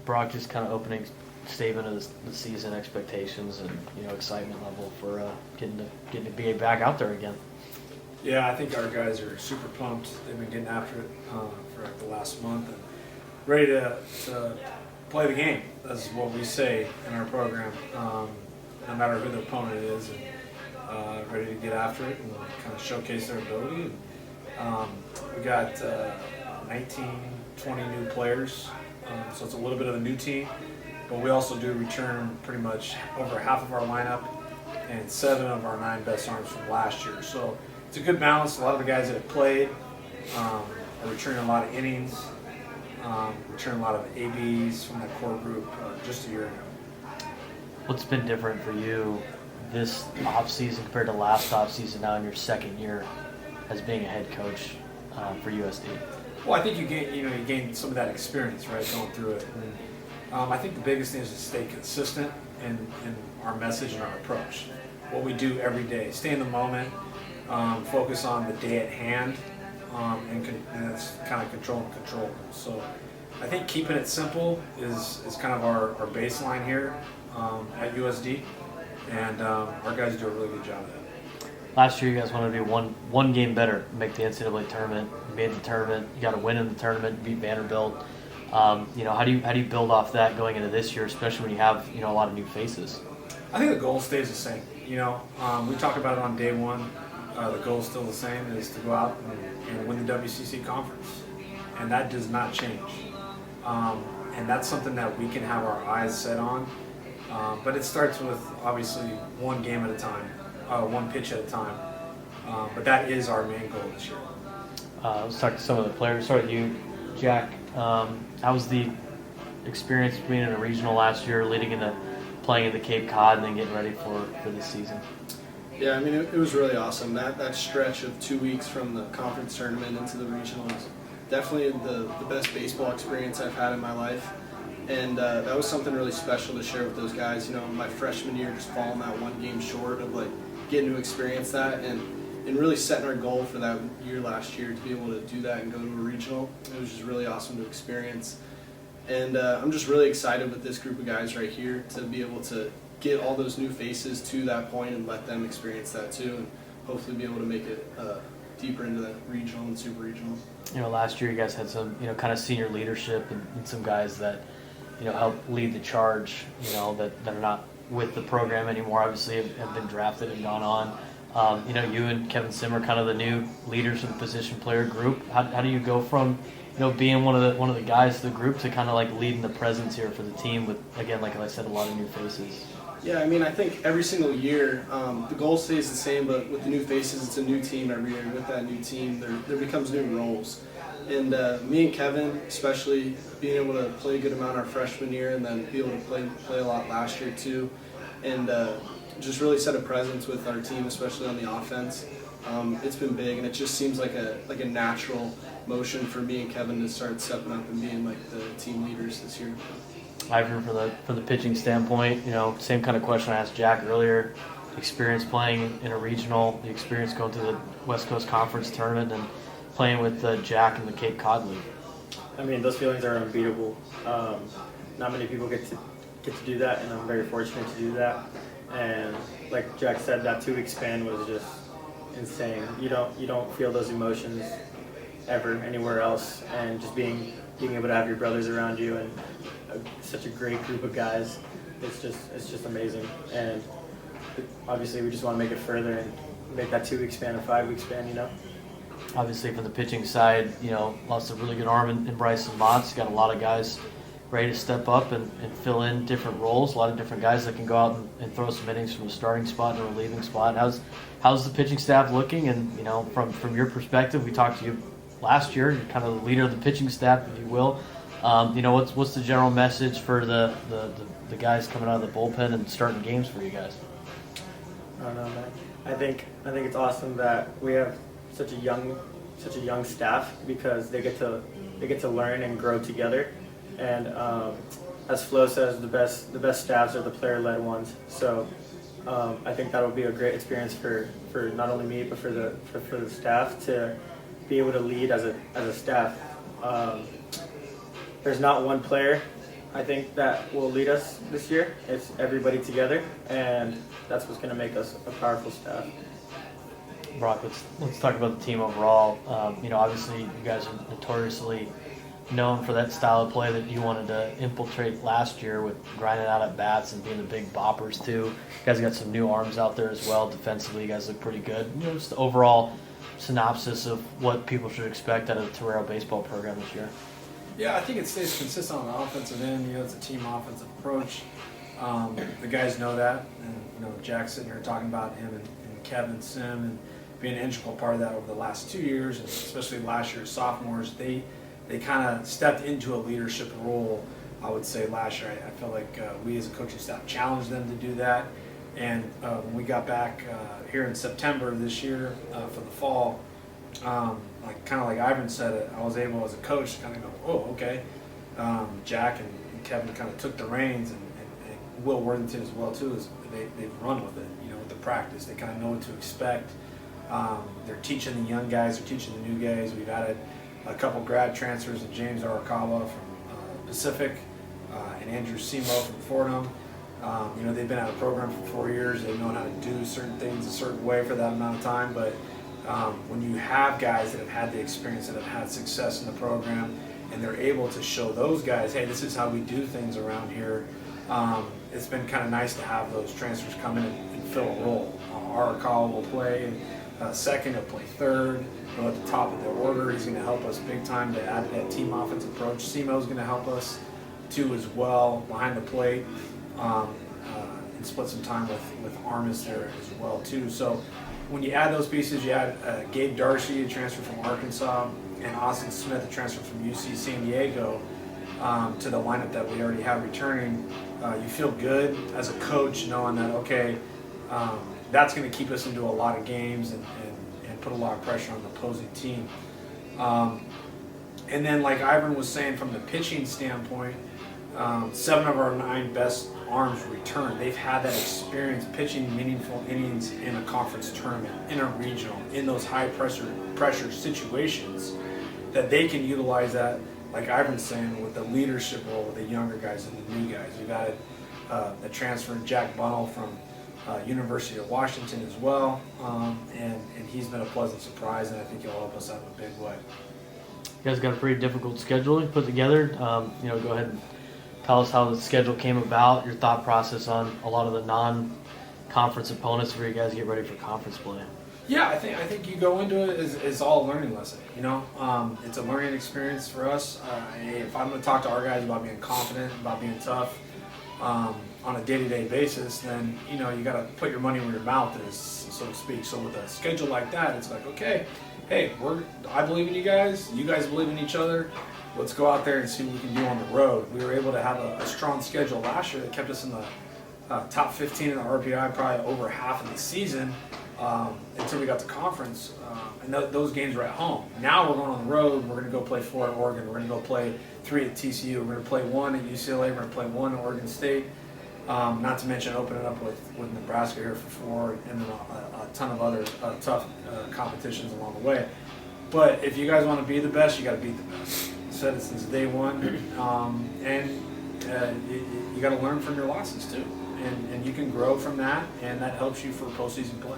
Brock, just kind of opening statement of the season expectations and excitement level for getting to be back out there again. Yeah, I think our guys are super pumped. They've been getting after it for like the last month and ready to play the game. That's what we say in our program, no matter who the opponent is, and ready to get after it and kind of showcase their ability. And, we got 19, 20 new players, so it's a little bit of a new team, but we also do return pretty much over half of our lineup and 7 of our 9 best arms from last year. So it's a good balance. A lot of the guys that have played are returning a lot of innings, returning a lot of ABs from that core group just a year ago. What's been different for you this offseason compared to last offseason now in your second year as being a head coach for USD? Well, I think you gain some of that experience, right, going through it. And, I think the biggest thing is to stay consistent in our message and our approach. What we do every day, stay in the moment, focus on the day at hand, and that's kind of control and control. So I think keeping it simple is kind of our baseline here at USD, and our guys do a really good job of that. Last year, you guys wanted to be one game better, make the NCAA tournament. You made the tournament. You got to win in the tournament, beat Vanderbilt. How do you build off that going into this year, especially when you have a lot of new faces? I think the goal stays the same. We talked about it on day one. The goal is still the same: is to go out and win the WCC conference, and that does not change. And that's something that we can have our eyes set on. But it starts with obviously one game at a time. One pitch at a time. But that is our main goal this year. Let's talk to some of the players. Start with you, Jack. How was the experience being in a regional last year, leading into playing in the Cape Cod and then getting ready for this season? Yeah, I mean, it was really awesome. That stretch of 2 weeks from the conference tournament into the regionals, definitely the best baseball experience I've had in my life. And that was something really special to share with those guys. My freshman year, just falling that one game short of getting to experience that and really setting our goal for that year last year to be able to do that and go to a regional. It was just really awesome to experience. And I'm just really excited with this group of guys right here to be able to get all those new faces to that point and let them experience that too, and hopefully be able to make it deeper into the regional and super regional. Last year you guys had some, kind of senior leadership and some guys that, help lead the charge, that are not with the program anymore, obviously have been drafted and gone on. You and Kevin Simmer, kind of the new leaders of the position player group. How do you go from, being one of the guys of the group to kind of leading the presence here for the team with, again, like I said, a lot of new faces? Yeah, I mean, I think every single year the goal stays the same, but with the new faces, it's a new team every year. With that new team, there becomes new roles. And me and Kevin, especially being able to play a good amount our freshman year and then be able to play a lot last year too, and just really set a presence with our team, especially on the offense. It's been big, and it just seems like a natural motion for me and Kevin to start stepping up and being the team leaders this year. Ivran, from the pitching standpoint, same kind of question I asked Jack earlier. Experience playing in a regional, the experience going to the West Coast Conference tournament, and playing with Jack in the Cape Cod League. I mean, those feelings are unbeatable. Not many people get to do that, and I'm very fortunate to do that. And like Jack said, that 2 week span was just insane. You don't feel those emotions ever anywhere else, and just being able to have your brothers around you and such a great group of guys, it's just amazing. And obviously, we just want to make it further and make that 2 week span a 5 week span. Obviously, from the pitching side, lost a really good arm in Bryson Mott's. Got a lot of guys ready to step up and fill in different roles. A lot of different guys that can go out and throw some innings from a starting spot and a relieving spot. How's the pitching staff looking? And from your perspective, we talked to you last year. You're kind of the leader of the pitching staff, if you will. What's the general message for the guys coming out of the bullpen and starting games for you guys? I don't know, man. I think it's awesome that we have such a young staff, because they get to learn and grow together. And as Flo says, the best staffs are the player-led ones. So I think that will be a great experience for not only me but for the staff to be able to lead as a staff. There's not one player I think that will lead us this year. It's everybody together, and that's what's going to make us a powerful staff. Brock, let's talk about the team overall. Obviously you guys are notoriously known for that style of play that you wanted to infiltrate last year with grinding out at bats and being the big boppers too. You guys got some new arms out there as well. Defensively, you guys look pretty good. Just the overall synopsis of what people should expect out of the Torero baseball program this year. Yeah, I think it stays consistent on the offensive end. It's a team offensive approach. The guys know that, and Jack's sitting here talking about him and Kevin Sim and being an integral part of that over the last 2 years, and especially last year, sophomores. They kind of stepped into a leadership role. I would say last year, I feel like we as a coaching staff challenged them to do that. And when we got back here in September of this year for the fall, kind of like Ivran said it, I was able as a coach to kind of go, oh, okay. Jack and Kevin kind of took the reins, and Will Worthington as well too. They've run with it, with the practice. They kind of know what to expect. They're teaching the young guys, they're teaching the new guys. We've added a couple grad transfers in James Arakawa from Pacific and Andrew Simo from Fordham. They've been out of the program for 4 years. They've known how to do certain things a certain way for that amount of time. But when you have guys that have had the experience, that have had success in the program, and they're able to show those guys, hey, this is how we do things around here, it's been kind of nice to have those transfers come in and fill a role. Arakawa will play second, he'll play third. At the top of the order, he's going to help us big time to add that team offensive approach. Simo's going to help us too as well behind the plate, and split some time with Armis there as well too. So when you add those pieces, you add Gabe Darcy, a transfer from Arkansas, and Austin Smith, a transfer from UC San Diego, to the lineup that we already have returning. You feel good as a coach knowing that, okay, that's going to keep us into a lot of games and put a lot of pressure on the opposing team. And then, like Ivran was saying, from the pitching standpoint, 7 of our 9 best arms return. They've had that experience pitching meaningful innings in a conference tournament, in a regional, in those high pressure situations, that they can utilize that, like Ivran's saying, with the leadership role with the younger guys and the new guys. We've added a transfer, Jack Bunnell from University of Washington as well, and he's been a pleasant surprise, and I think he'll help us out in a big way. You guys got a pretty difficult schedule to put together. Go ahead and tell us how the schedule came about, your thought process on a lot of the non-conference opponents where you guys get ready for conference play. Yeah, I think you go into it as all a learning lesson. It's a learning experience for us. If I'm going to talk to our guys about being confident, about being tough, on a day-to-day basis, then you got to put your money where your mouth is, so to speak. So with a schedule like that, it's like, okay, hey, I believe in you guys believe in each other. Let's go out there and see what we can do on the road. We were able to have a strong schedule last year that kept us in the top 15 in the RPI probably over half of the season until we got to conference. And those games were at home. Now we're going on the road. We're going to go play 4 at Oregon. We're going to go play 3 at TCU. We're going to play 1 at UCLA. We're going to play 1 at Oregon State. Not to mention opening up with Nebraska here for 4, and then a ton of other tough competitions along the way. But if you guys want to be the best, you got to beat the best. I said it since day one, and you got to learn from your losses too, and you can grow from that, and that helps you for postseason play.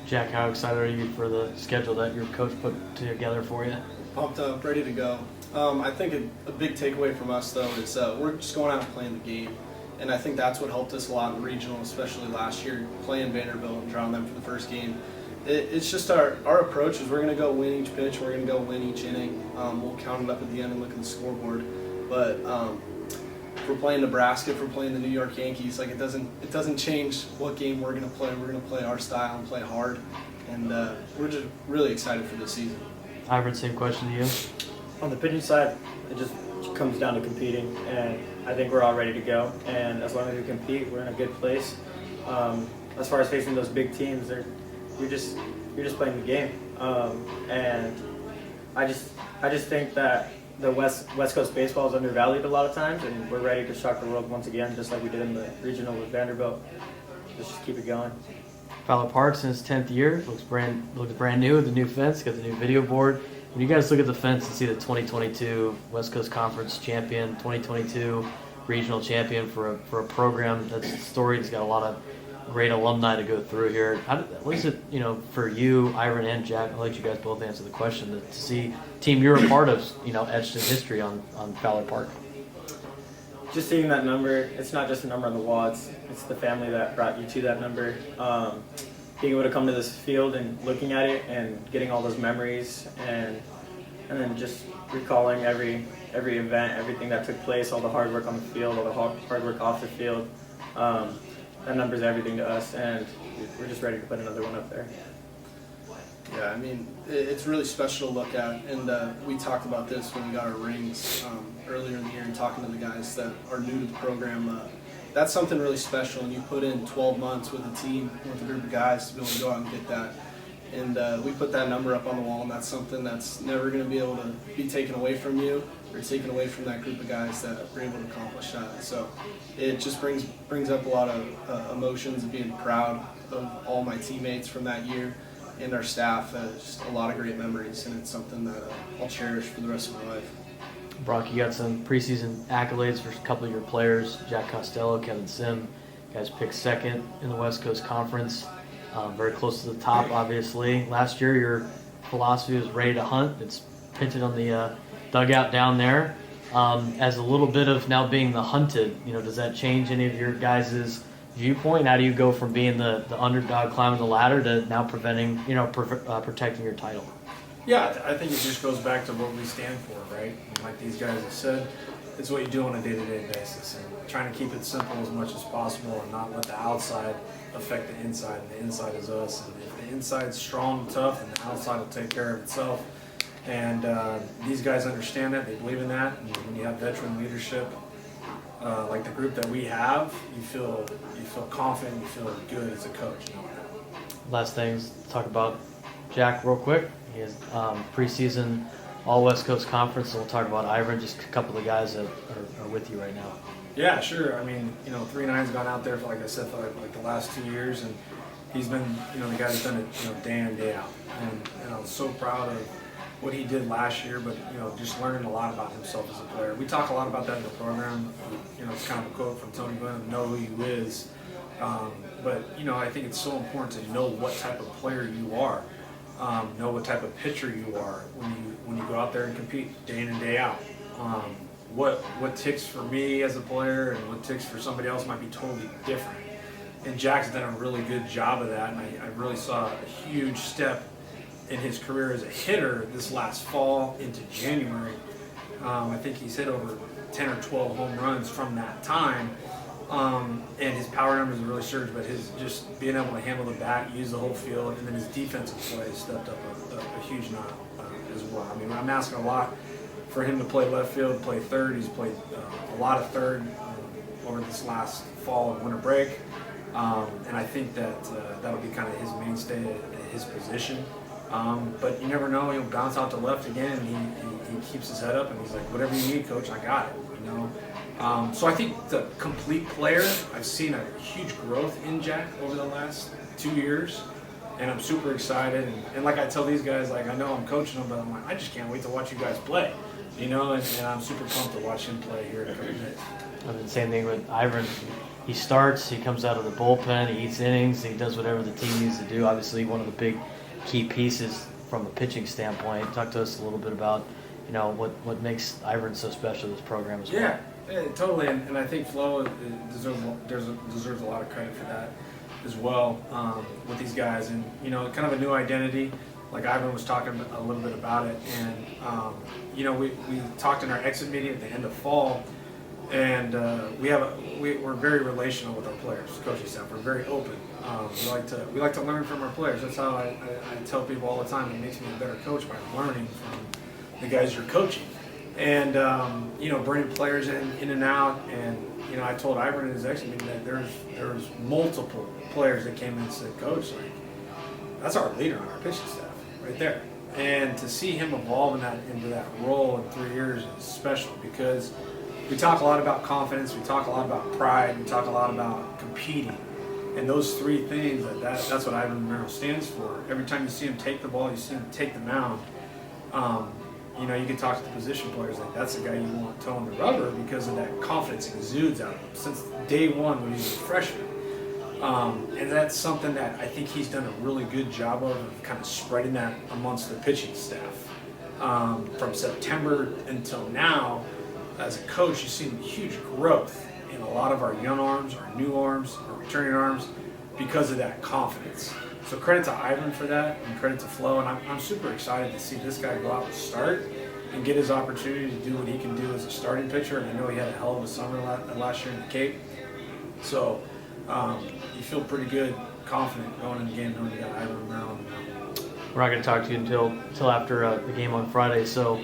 Jack, how excited are you for the schedule that your coach put together for you? Pumped up, ready to go. I think a big takeaway from us though is we're just going out and playing the game. And I think that's what helped us a lot in the regional, especially last year, playing Vanderbilt and drawing them for the first game. It's just our approach is we're going to go win each pitch, we're going to go win each inning. We'll count it up at the end and look at the scoreboard. But if we're playing Nebraska, if we're playing the New York Yankees, like it doesn't change what game we're going to play. We're going to play our style and play hard. And we're just really excited for this season. Ivran, same question to you. On the pitching side, it just comes down to competing, and I think we're all ready to go. And as long as we compete, we're in a good place. As far as facing those big teams, you're just playing the game. And I just think that the West Coast baseball is undervalued a lot of times, and we're ready to shock the world once again, just like we did in the regional with Vanderbilt. Just keep it going. Fowler Park's in his 10th year. Looks brand new with the new fence. Got the new video board. When you guys look at the fence and see the 2022 West Coast Conference champion, 2022 regional champion for a program that's storied. It's got a lot of great alumni to go through here. What is it, for you, Ivran and Jack? I'll let you guys both answer the question. To see team you're a part of, etched in history on Fowler Park. Just seeing that number, it's not just a number on the wall. It's the family that brought you to that number. Being able to come to this field and looking at it and getting all those memories and then just recalling every event, everything that took place, all the hard work on the field, all the hard work off the field. That number's everything to us, and we're just ready to put another one up there. Yeah, I mean, it's really special to look at, and we talked about this when we got our rings earlier in the year and talking to the guys that are new to the program. That's something really special, and you put in 12 months with a team, with a group of guys to be able to go out and get that. And we put that number up on the wall, and that's something that's never going to be able to be taken away from you or taken away from that group of guys that were able to accomplish that. So it just brings up a lot of emotions of being proud of all my teammates from that year and our staff. Just a lot of great memories, and it's something that I'll cherish for the rest of my life. Brock, you got some preseason accolades for a couple of your players, Jack Costello, Kevin Sim. You guys picked second in the West Coast Conference. Very close to the top, obviously. Last year, your philosophy was ready to hunt. It's printed on the dugout down there. As a little bit of now being the hunted, does that change any of your guys' viewpoint? How do you go from being the underdog climbing the ladder to now protecting your title? Yeah, I think it just goes back to what we stand for, right? And like these guys have said, it's what you do on a day-to-day basis, and trying to keep it simple as much as possible and not let the outside affect the inside, and the inside is us. And if the inside's strong and tough, and the outside will take care of itself. And these guys understand that, they believe in that, and when you have veteran leadership like the group that we have, you feel confident, you feel good as a coach. Last things, talk about Jack real quick. He has preseason All West Coast Conference, and we'll talk about Ivran, just a couple of the guys that are with you right now. Yeah, sure. I mean, 3-9's gone out there for, like I said, for like the last 2 years, and he's been, the guy that's done it, day in and day out. And I was so proud of what he did last year, but, just learning a lot about himself as a player. We talk a lot about that in the program. It's kind of a quote from Tony Gwynn, know who you is. But, I think it's so important to know what type of player you are. Know what type of pitcher you are when you go out there and compete day in and day out. What ticks for me as a player and what ticks for somebody else might be totally different. And Jack's done a really good job of that, and I really saw a huge step in his career as a hitter this last fall into January. I think he's hit over 10 or 12 home runs from that time. And his power numbers have really surged, but his just being able to handle the bat, use the whole field, and then his defensive play stepped up a huge notch as well. I mean, I'm asking a lot for him to play left field, play third. He's played a lot of third over this last fall and winter break, and I think that that'll be kind of his mainstay at his position. But you never know; he'll bounce out to left again, and he keeps his head up, and he's like, "Whatever you need, coach, I got it." So I think the complete player, I've seen a huge growth in Jack over the last 2 years, and I'm super excited. And like I tell these guys, like I know I'm coaching them, but I'm like, I just can't wait to watch you guys play, and I'm super pumped to watch him play here in a couple minutes. I mean, same thing with Ivran. He starts, he comes out of the bullpen, he eats innings, he does whatever the team needs to do. Obviously, one of the big key pieces from a pitching standpoint. Talk to us a little bit about, what makes Ivran so special to this program as well. Yeah, totally, and I think Flo deserves a lot of credit for that as well with these guys, and kind of a new identity. Like Ivran was talking a little bit about it, and we talked in our exit meeting at the end of fall, and we're very relational with our players, coaching staff. We're very open. We like to learn from our players. That's how I tell people all the time. It makes me a better coach by learning from the guys you're coaching. And, bringing players in and out. And, I told Ivran in his exit meeting that there's multiple players that came in and said, Coach, like, that's our leader on our pitching staff right there. And to see him evolve into that role in 3 years is special, because we talk a lot about confidence, we talk a lot about pride, we talk a lot about competing. And those three things, that's what Ivran Romero stands for. Every time you see him take the ball, you see him take the mound. you know, you can talk to the position players like that's the guy you want towing the rubber because of that confidence he exudes out of him since day one when he was a freshman. And that's something that I think he's done a really good job of kind of spreading that amongst the pitching staff. From September until now, as a coach, you've seen huge growth in a lot of our young arms, our new arms, our returning arms, because of that confidence. So credit to Ivran for that, and credit to Flo, and I'm super excited to see this guy go out and start and get his opportunity to do what he can do as a starting pitcher. And I know he had a hell of a summer last year in the Cape. So you feel pretty good, confident going in the game knowing you got Ivran Romero. We're not going to talk to you until after the game on Friday. So,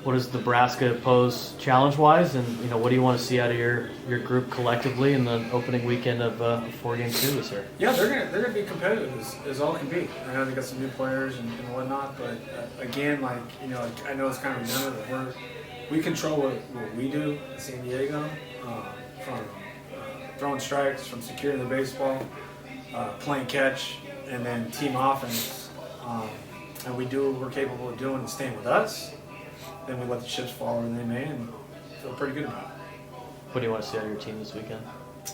what does Nebraska pose challenge-wise, and what do you want to see out of your group collectively in the opening weekend of a 4-game series here? Yeah, they're gonna be competitive as all can be. I know they got some new players and whatnot, but again, like I know it's kind of redundant, but we control what we do in San Diego, from throwing strikes, from securing the baseball, playing catch, and then team offense. And we do what we're capable of doing and staying with us. Then we let the chips fall where they may and feel pretty good about it. What do you want to see out of your team this weekend?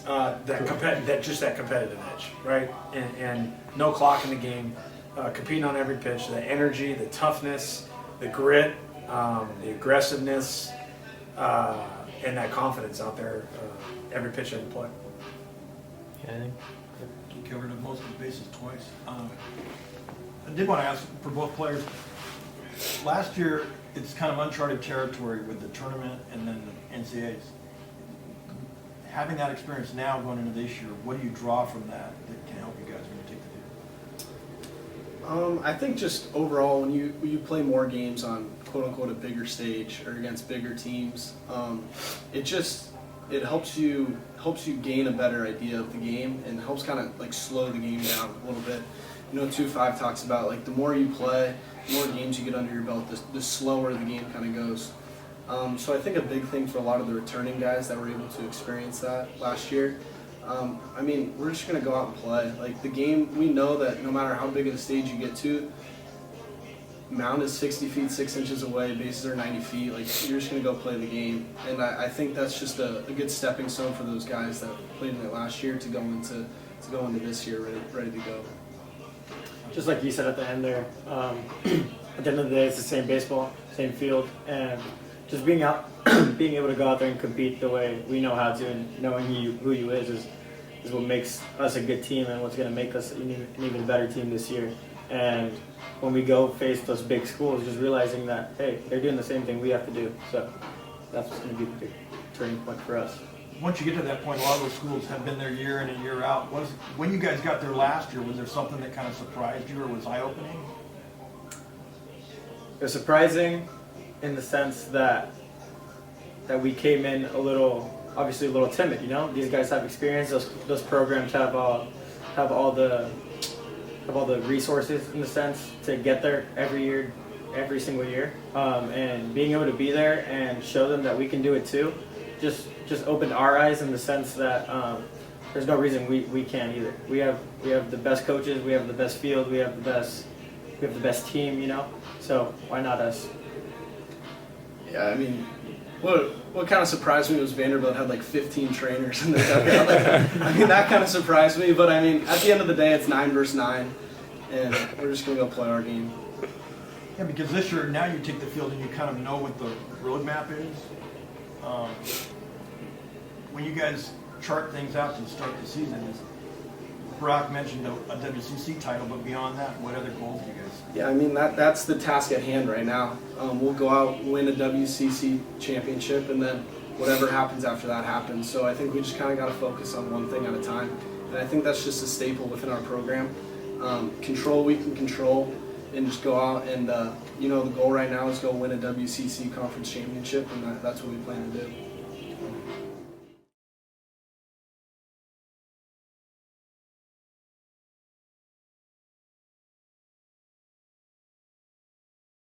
That competitive edge, right? And no clock in the game, competing on every pitch, the energy, the toughness, the grit, the aggressiveness, and that confidence out there every pitch, every play. Anything? You covered most of the bases twice. I did want to ask for both players. Last year, it's kind of uncharted territory with the tournament and then the NCAAs. Having that experience now going into this year, what do you draw from that can help you guys when you take the field? I think just overall, when you play more games on quote unquote a bigger stage or against bigger teams, it helps you gain a better idea of the game and helps kind of like slow the game down a little bit. 2-5 talks about like the more you play, the more games you get under your belt, the slower the game kind of goes. So I think a big thing for a lot of the returning guys that were able to experience that last year, we're just going to go out and play. Like the game, we know that no matter how big of a stage you get to, mound is 60 feet, 6 inches away, bases are 90 feet, like you're just going to go play the game. And I think that's just a good stepping stone for those guys that played in it last year to go into this year ready to go. Just like you said at the end there, at the end of the day, it's the same baseball, same field, and just being able to go out there and compete the way we know how to, and knowing who you is what makes us a good team and what's going to make us an even better team this year. And when we go face those big schools, just realizing that, hey, they're doing the same thing we have to do. So that's what's going to be the big turning point for us. Once you get to that point, a lot of those schools have been there year in and year out. When you guys got there last year, was there something that kind of surprised you or was eye-opening? It was surprising in the sense that we came in obviously a little timid. These guys have experience. Those programs have all the resources in the sense to get there every single year, and being able to be there and show them that we can do it too. Just opened our eyes in the sense that there's no reason we can't either. We have the best coaches, we have the best field, we have the best team, So why not us? Yeah, what kind of surprised me was Vanderbilt had like 15 trainers in the dugout. That kind of surprised me. But at the end of the day, it's 9 versus 9, and we're just gonna go play our game. Yeah, because this year now you take the field and you kind of know what the roadmap is. When you guys chart things out to start the season, Brock mentioned a WCC title, but beyond that, what other goals do you guys see? Yeah, that's the task at hand right now. We'll go out, win a WCC championship, and then whatever happens after that happens. So I think we just kind of got to focus on one thing at a time. And I think that's just a staple within our program. Control we can control, and just go out and, the goal right now is go win a WCC conference championship, and that's what we plan to do.